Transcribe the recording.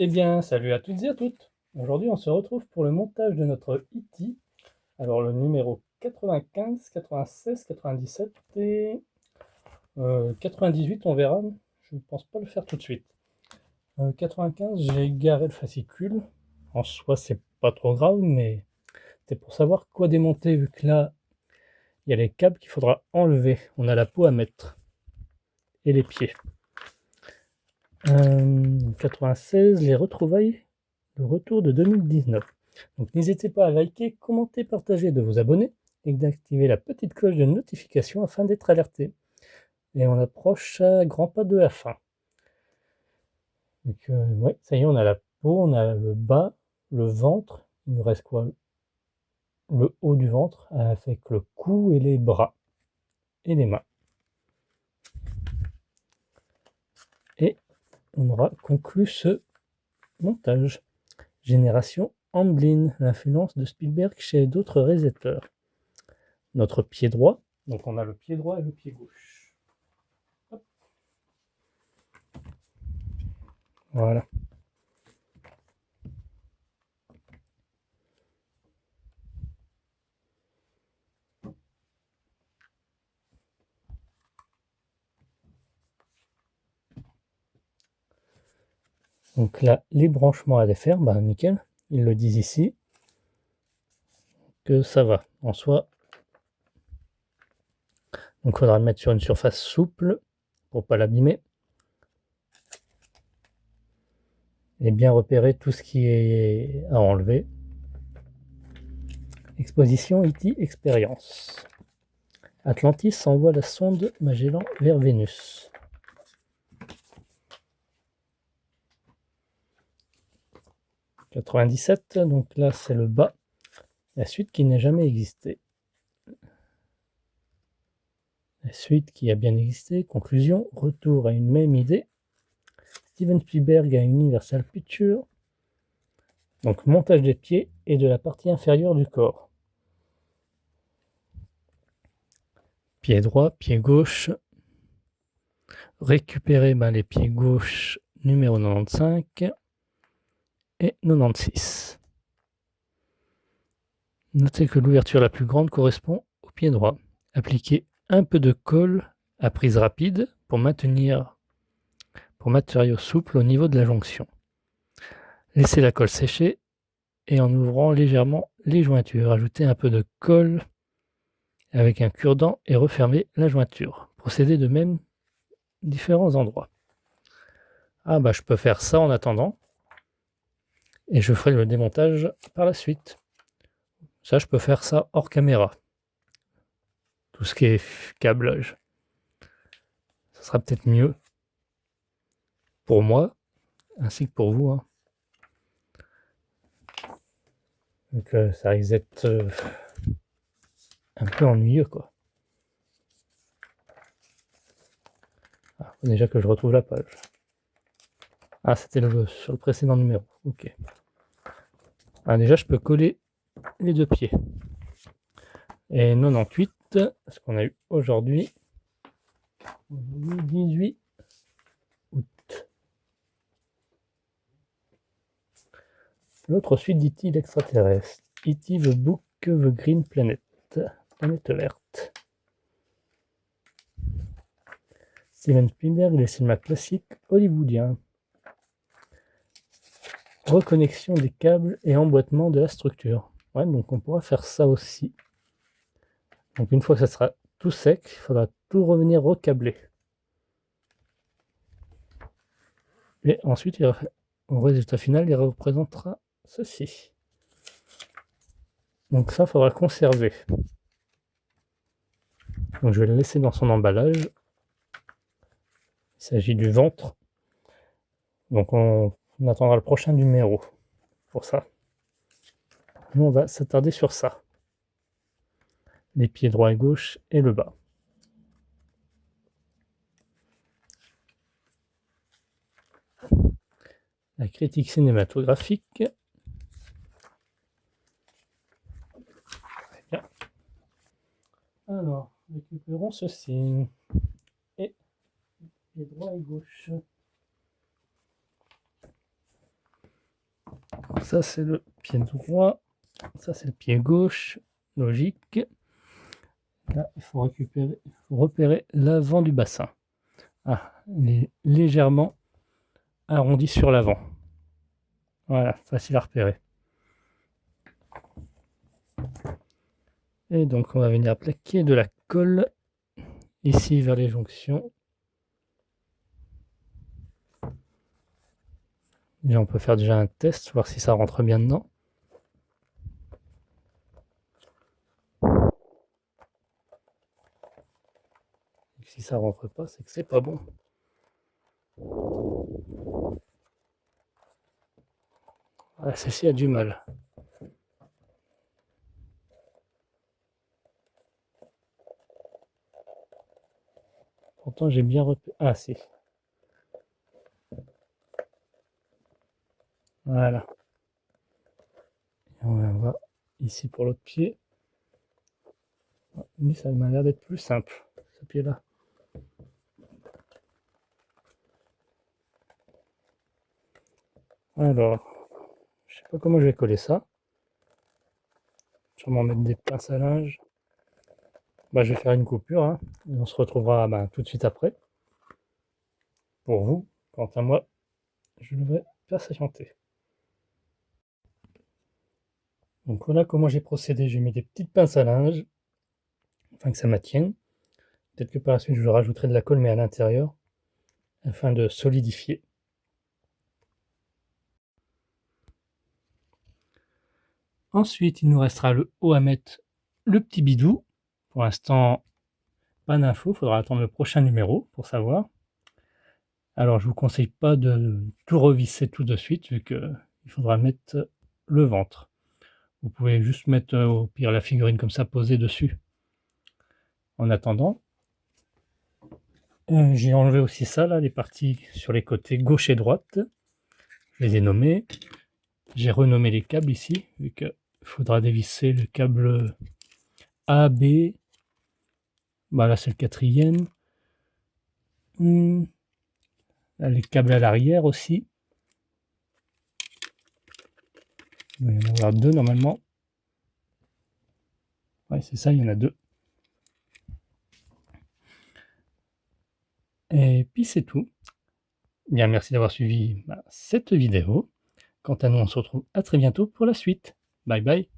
Eh bien, salut à toutes et à toutes. Aujourd'hui, on se retrouve pour le montage de notre E.T. Alors, le numéro 95, 96, 97 et 98, on verra. Je ne pense pas le faire tout de suite. 95, j'ai garé le fascicule. En soi, c'est pas trop grave, mais c'est pour savoir quoi démonter, vu que là, il y a les câbles qu'il faudra enlever. On a la peau à mettre et les pieds. 96, les retrouvailles, le retour de 2019. Donc n'hésitez pas à liker, commenter, partager, de vous abonner et d'activer la petite cloche de notification afin d'être alerté. Et on approche à grands pas de la fin. Donc ouais, ça y est, on a la peau, on a le bas, le ventre. Il nous reste quoi? Le haut du ventre avec le cou et les bras et les mains. Et on aura conclu ce montage. Génération Amblin, l'influence de Spielberg chez d'autres réalisateurs. Notre pied droit, donc on a le pied droit et le pied gauche. Hop. Voilà. Donc là, les branchements à défaire, bah nickel, ils le disent ici, que ça va, en soi. Donc il faudra le mettre sur une surface souple, pour pas l'abîmer. Et bien repérer tout ce qui est à enlever. Exposition E.T. Experience. Atlantis envoie la sonde Magellan vers Vénus. « 97, donc là c'est le bas, la suite qui n'a jamais existé. La suite qui a bien existé. Conclusion, retour à une même idée. Steven Spielberg à Universal Pictures. Donc montage des pieds et de la partie inférieure du corps. Pied droit, pied gauche. Récupérer les pieds gauche numéro 95 et 96. Notez que l'ouverture la plus grande correspond au pied droit. Appliquez un peu de colle à prise rapide pour matériau souple au niveau de la jonction. Laissez la colle sécher et en ouvrant légèrement les jointures, ajoutez un peu de colle avec un cure-dent et refermez la jointure. Procédez de même différents endroits. Ah bah je peux faire ça en attendant et je ferai le démontage par la suite. Ça je peux faire ça hors caméra. Tout ce qui est câblage. Ça sera peut-être mieux pour moi ainsi que pour vous. Hein. Donc ça risque d'être un peu ennuyeux quoi. Ah, faut déjà que je retrouve la page. Ah c'était sur le précédent numéro. Ok. Ah, déjà je peux coller les deux pieds. Et 98, ce qu'on a eu aujourd'hui, 18 août. L'autre suite d'E.T. l'extraterrestre. E.T. The Book The Green Planet. Planète verte. Steven Spielberg, les cinémas classiques hollywoodiens. Reconnexion des câbles et emboîtement de la structure. Ouais, donc on pourra faire ça aussi. Donc une fois que ça sera tout sec, il faudra tout revenir recabler. Et ensuite, au résultat final, il représentera ceci. Donc ça, il faudra conserver. Donc je vais le laisser dans son emballage. Il s'agit du ventre. Donc on attendra le prochain numéro pour ça. Nous, on va s'attarder sur ça. Les pieds droit et gauche et le bas. La critique cinématographique. Bien. Alors, récupérons ceci. Et pieds droit et gauche. Ça, c'est le pied droit. Ça, c'est le pied gauche. Logique. Là, il faut repérer l'avant du bassin. Ah, il est légèrement arrondi sur l'avant. Voilà, facile à repérer. Et donc, on va venir appliquer de la colle ici vers les jonctions. Et on peut faire déjà un test, voir si ça rentre bien dedans. Et si ça rentre pas, c'est que c'est pas bon. Ah, celle-ci a du mal. Pourtant, j'ai bien repéré. Ah, si. Voilà. Et on va voir ici pour l'autre pied. Lui, ça m'a l'air d'être plus simple, ce pied-là. Alors, je sais pas comment je vais coller ça. Sûrement mettre des pinces à linge. Bah, je vais faire une coupure, hein, et on se retrouvera tout de suite après. Pour vous, quant à moi, je devrais patienter. Donc voilà comment j'ai procédé. J'ai mis des petites pinces à linge, afin que ça maintienne. Peut-être que par la suite, je rajouterai de la colle, mais à l'intérieur, afin de solidifier. Ensuite, il nous restera le haut à mettre le petit bidou. Pour l'instant, pas d'infos, il faudra attendre le prochain numéro pour savoir. Alors, je vous conseille pas de tout revisser tout de suite, vu qu'il faudra mettre le ventre. Vous pouvez juste mettre au pire la figurine comme ça posée dessus. En attendant, j'ai enlevé aussi ça, là, les parties sur les côtés gauche et droite. Je les ai nommées. J'ai renommé les câbles ici, vu qu'il faudra dévisser le câble A, B. Bah là, c'est le 4e. Là, les câbles à l'arrière aussi. Il va y en avoir 2 normalement. Ouais, c'est ça, il y en a 2. Et puis c'est tout. Bien, merci d'avoir suivi cette vidéo. Quant à nous, on se retrouve à très bientôt pour la suite. Bye bye.